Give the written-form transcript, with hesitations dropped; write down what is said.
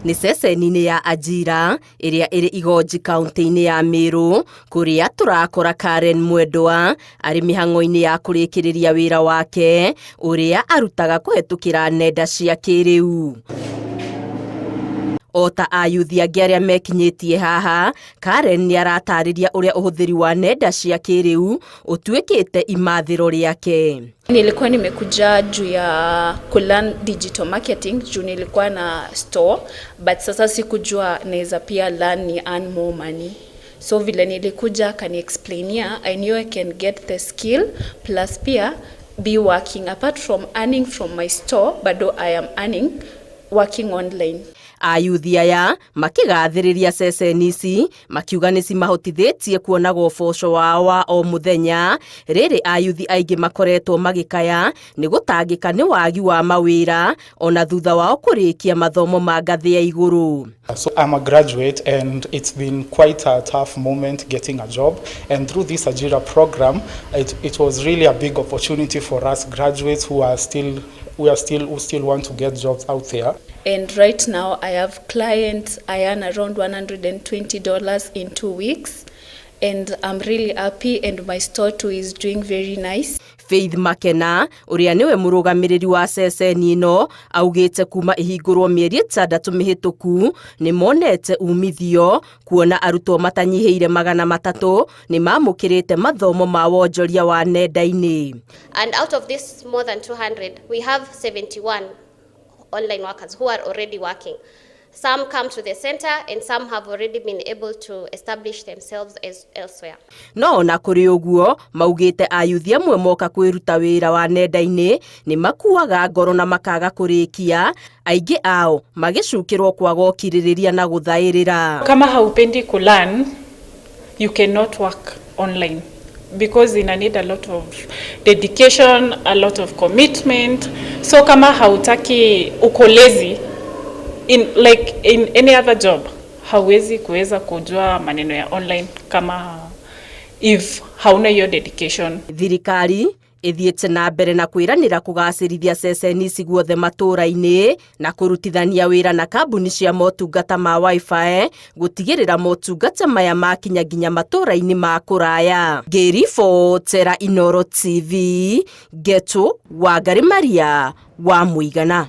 Ni ceceni ya Ajira iria iri Igoji kaunti-inĩ ya Meru kuria turakora Karen Mwendwa ari mĩhang'o-inĩ ya kurĩkĩrĩria wĩra wake uria arutaga kũhetũkĩra nenda cia kĩrĩu. Ota Ayuthi angĩ arĩa mekinyĩtie haha, Karen nĩ aratarĩria ũrĩa ũhũthĩri wa nenda cia kĩrĩu ũtuĩkĩte imathĩro rĩake. Nilikuwa nimekuja juu ya kulearn digital marketing juu nilikuwa na store, but sasa sikujua naweza pia learn ni earn more money. So vile nilikuja kani explainia, I knew I can get the skill plus pia be working apart from earning from my store, bado I am earning working online. Ayuthi aya makigathĩrĩria ceceni ici makiuga nĩ cimahotithĩtie kuona ũboco wao wa o mũthenya. Rĩrĩ ayuthi aingĩ makoretwo magĩkaya nĩ gũtangĩka nĩ wagi wa mawĩra ona thutha wao kũrĩkia mathomo ma ngathĩ ya igũrũ. So I'm a graduate and it's been quite a tough moment getting a job, and through this Ajira program it was really a big opportunity for us graduates who still want to get jobs out there. And right now I have clients, I earn around $120 in 2 weeks, and I'm really happy, and my store too is doing very nice. Faith Makena uria niwe mũrũgamĩrĩri wa ceceni ĩno augĩte kuma ihingũrwo mĩeri 6 mĩhĩtũku nĩ monete umithio kuona arutwo matanyihĩire 300 nĩ mamũkĩrĩte mathomo ma wonjoria wa nenda-inĩ. And out of this more than 200, we have 71 online workers who are already working. Some come to the center and some have already been able to establish themselves elsewhere. No na kũrĩ ũguo maugĩte ayuthi amwe moka kwĩruta wĩra wa nenda-inĩ nĩ makuaga ngoro na makaga kũrĩkia, aingĩ ao magĩcukĩrwo kwaga ũkirĩrĩria na gũthaĩrĩra. Kama haupendi kulearn, you cannot work online because you need a lot of dedication, a lot of commitment. So kama hautaki, uko lazy, in any other job, hauwezi kuweza kujua maneno ya online kama if hauna hiyo dedication. Thirikari ithiĩte na mbere na kwĩranĩra kũgacĩrithia ceceni ici guothe matũũra-inĩ na kũrutithania wĩra na kambuni cia motungata ma Wi-Fi gũtigĩrĩra motungata maya makinya nginya matũũra-inĩ ma kũraya. Ngĩribotera Inooro TV, Geto Wangari Maria wa Mũigana.